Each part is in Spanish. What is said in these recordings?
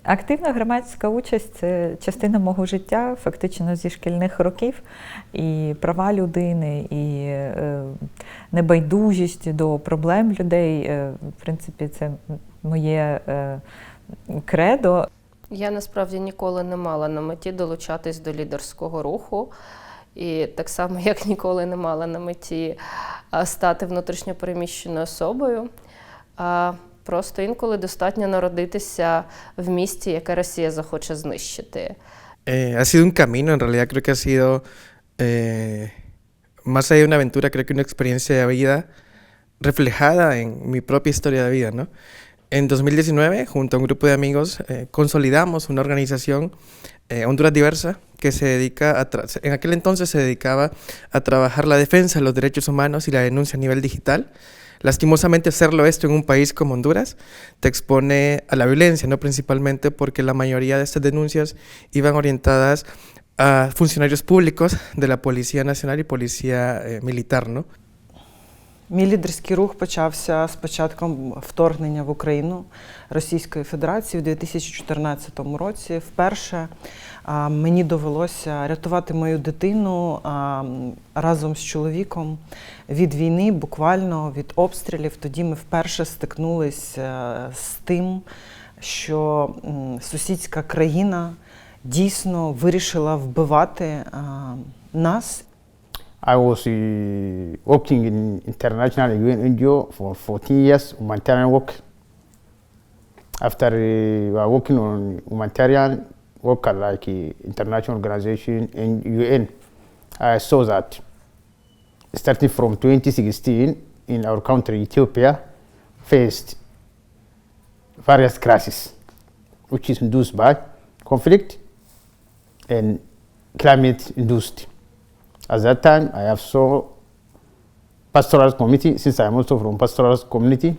Активна громадська участь – це частина мого життя, фактично зі шкільних років. І права людини, і небайдужість до проблем людей, в принципі, це моє кредо. Я насправді ніколи не мала на меті долучатись до лідерського руху. І так само, як ніколи не мала на меті стати внутрішньо переміщеною особою. Просто інколи достатньо народитися в місті, яке Росія захоче знищити. Ha sido un camino, en realidad creo que ha sido, más allá de una aventura, creo que una experiencia de vida reflejada en mi propia historia de vida, ¿no? En 2019, junto a un grupo de amigos, consolidamos una organización, Honduras Diversa, que se dedica en aquel entonces se dedicaba a trabajar la defensa de los derechos humanos y la denuncia a nivel digital. Lastimosamente, hacerlo esto en un país como Honduras te expone a la violencia, ¿no? Principalmente porque la mayoría de estas denuncias iban orientadas a funcionarios públicos de la Policía Nacional y Policía Militar, ¿no? Мій лідерський рух почався з початком вторгнення в Україну Російської Федерації в 2014 році. Вперше мені довелося рятувати мою дитину разом з чоловіком від війни, буквально від обстрілів. Тоді ми вперше стикнулися з тим, що сусідська країна дійсно вирішила вбивати нас. I was working in international UN NGO for 14 years, humanitarian work. After working on humanitarian work like international organization and UN, I saw that starting from 2016 in our country, Ethiopia, faced various crises, which is induced by conflict and climate-induced. At that time, I have saw pastoral committee, since I'm also from pastoral community.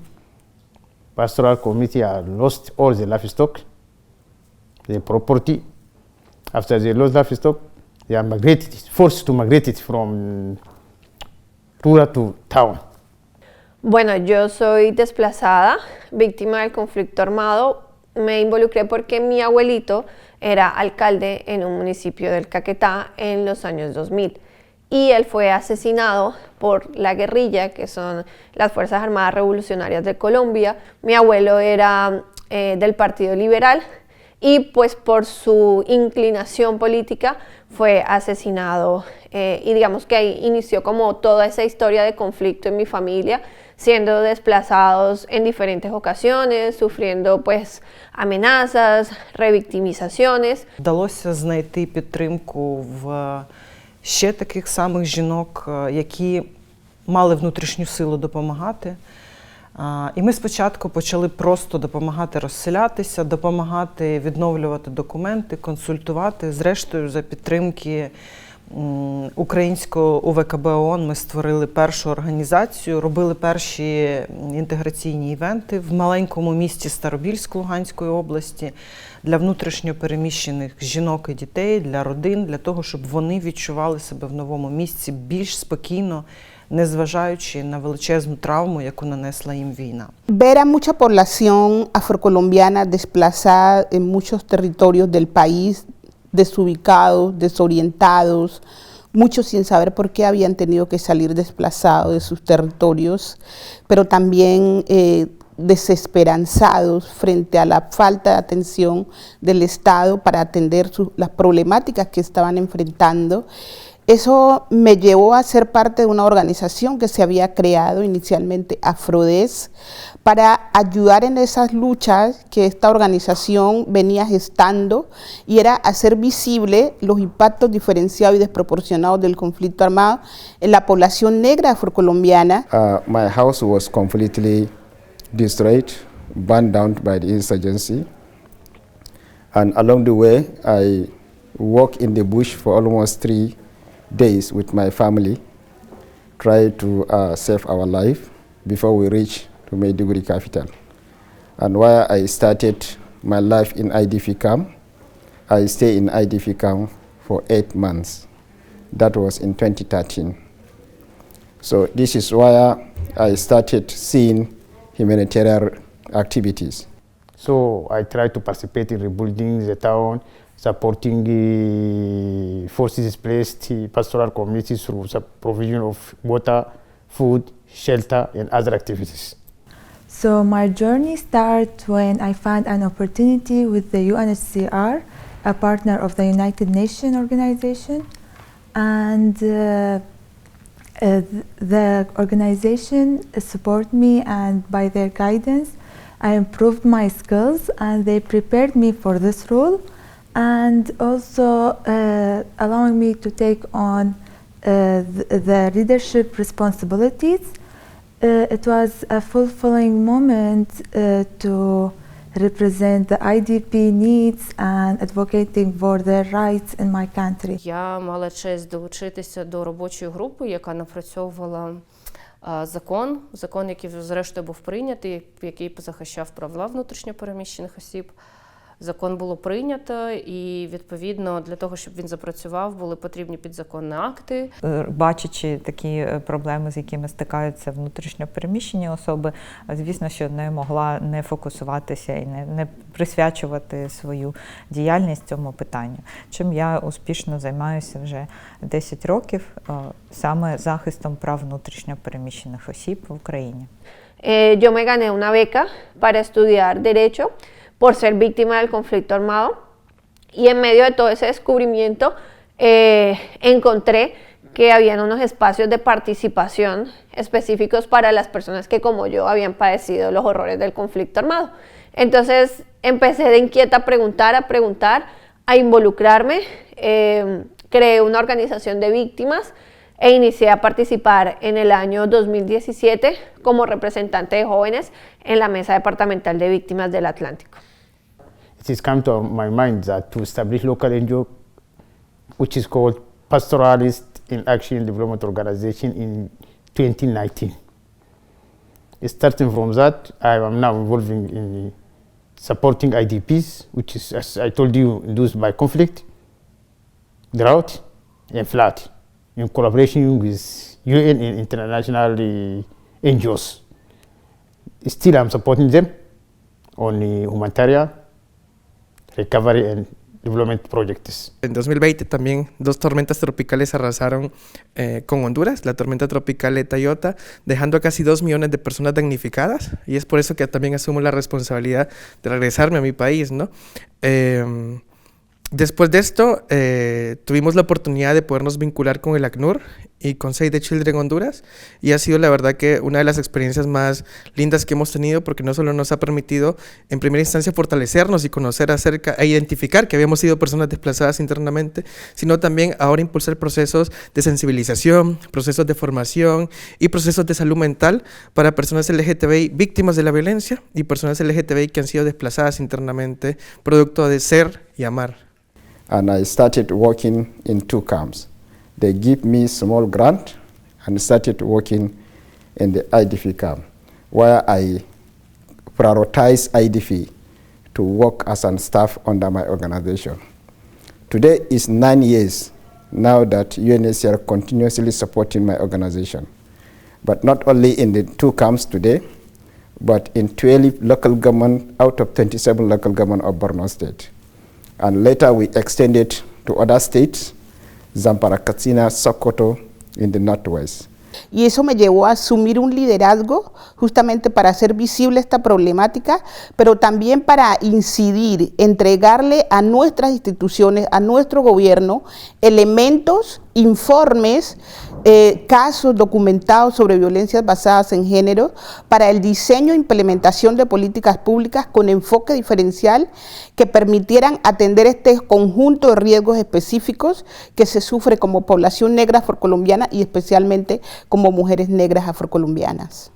Pastoral committee have lost all the livestock, the property. After they lost livestock, they are migrated, forced to migrate from rural to town. Bueno, yo soy desplazada, víctima del conflicto armado. Me involucré porque mi abuelito era alcalde en un municipio del Caquetá en los años 2000. Y él fue asesinado por la guerrilla, que son las Fuerzas Armadas Revolucionarias de Colombia. Mi abuelo era del Partido Liberal y pues por su inclinación política fue asesinado. Y digamos que ahí inició como toda esa historia de conflicto en mi familia, siendo desplazados en diferentes ocasiones, sufriendo pues amenazas, revictimizaciones. Вдалося знайти підтримку в ще таких самих жінок, які мали внутрішню силу допомагати. І ми спочатку почали просто допомагати розселятися, допомагати відновлювати документи, консультувати. Зрештою, за підтримки українського УВКБ ООН ми створили першу організацію, робили перші інтеграційні івенти в маленькому місті Старобільськ Луганської області для внутрішньо переміщених жінок і дітей, для родин, для того, щоб вони відчували себе в новому місці більш спокійно, незважаючи на величезну травму, яку нанесла їм війна. Ver a mucha población afrocolombiana desplazada en muchos territorios del país, desubicados, desorientados, muchos sin saber por qué habían tenido que salir desplazados de sus territorios, pero también desesperanzados frente a la falta de atención del Estado para atender las problemáticas que estaban enfrentando. Eso me llevó a ser parte de una organización que se había creado inicialmente, Afrodes, para ayudar en esas luchas que esta organización venía gestando, y era hacer visible los impactos diferenciados y desproporcionados del conflicto armado en la población negra afrocolombiana. My house was completely destroyed, burned down by the insurgency, and along the way I walked in the bush for almost 3 days with my family, try to save our life before we reach to Maiduguri capital. And while I started my life in IDF camp, I stayed in IDF camp for 8 months. That was in 2013. So this is why I started seeing humanitarian activities. So I try to participate in rebuilding the town, supporting forces displaced pastoral communities through the provision of water, food, shelter, and other activities. So my journey started when I found an opportunity with the UNHCR, a partner of the United Nations organization, and the organization supported me, and by their guidance I improved my skills and they prepared me for this role, and also allowing me to take on the leadership responsibilities. It was a fulfilling moment to represent the IDP needs and advocating for their rights in my country. Я мала честь долучитися до робочої групи, яка напрацьовувала закон, який зрештою був прийнятий, який захищав права внутрішньо переміщених осіб. Закон було прийнято, і відповідно для того, щоб він запрацював, були потрібні підзаконні акти. Бачачи такі проблеми, з якими стикаються внутрішньо переміщені особи, звісно, що не могла не фокусуватися і не присвячувати свою діяльність цьому питанню. Чим я успішно займаюся вже 10 років, саме захистом прав внутрішньо переміщених осіб в Україні. Yo me gané una beca para estudiar Derecho por ser víctima del conflicto armado, y en medio de todo ese descubrimiento encontré que habían unos espacios de participación específicos para las personas que como yo habían padecido los horrores del conflicto armado. Entonces empecé de inquieta a preguntar, a involucrarme, creé una organización de víctimas e inicié a participar en el año 2017 como representante de jóvenes en la Mesa Departamental de Víctimas del Atlántico. It has come to my mind that to establish local NGO, which is called Pastoralist in Action Development Organization in 2019. Starting from that, I am now involving in supporting IDPs, which is, as I told you, induced by conflict, drought, and flood, in collaboration with UN and international NGOs. Still, I'm supporting them on the humanitarian, recovery and development projects. En 2020 también 2 tormentas tropicales arrasaron con Honduras, la tormenta tropical Eta y Iota, dejando a casi 2 millones de personas damnificadas, y es por eso que también asumo la responsabilidad de regresarme a mi país, ¿no? Después de esto, tuvimos la oportunidad de podernos vincular con el ACNUR y con Save the Children Honduras, y ha sido la verdad que una de las experiencias más lindas que hemos tenido, porque no solo nos ha permitido en primera instancia fortalecernos y conocer acerca e identificar que habíamos sido personas desplazadas internamente, sino también ahora impulsar procesos de sensibilización, procesos de formación y procesos de salud mental para personas LGTBI víctimas de la violencia y personas LGTBI que han sido desplazadas internamente producto de ser y amar. And I started working in 2 camps. They give me small grant and started working in the IDP camp, where I prioritize IDP to work as a staff under my organization. Today is 9 years now that UNHCR continuously supporting my organization, but not only in the 2 camps today, but in 12 local government out of 27 local government of Borno State. And later we extended to other states, Zamfara, Katsina, Sokoto in the northwest. Y eso me llevó a asumir un liderazgo justamente para hacer visible esta problemática, pero también para incidir, entregarle a nuestras instituciones, a nuestro gobierno, elementos, informes, casos documentados sobre violencias basadas en género para el diseño e implementación de políticas públicas con enfoque diferencial que permitieran atender este conjunto de riesgos específicos que se sufre como población negra afrocolombiana y especialmente como mujeres negras afrocolombianas.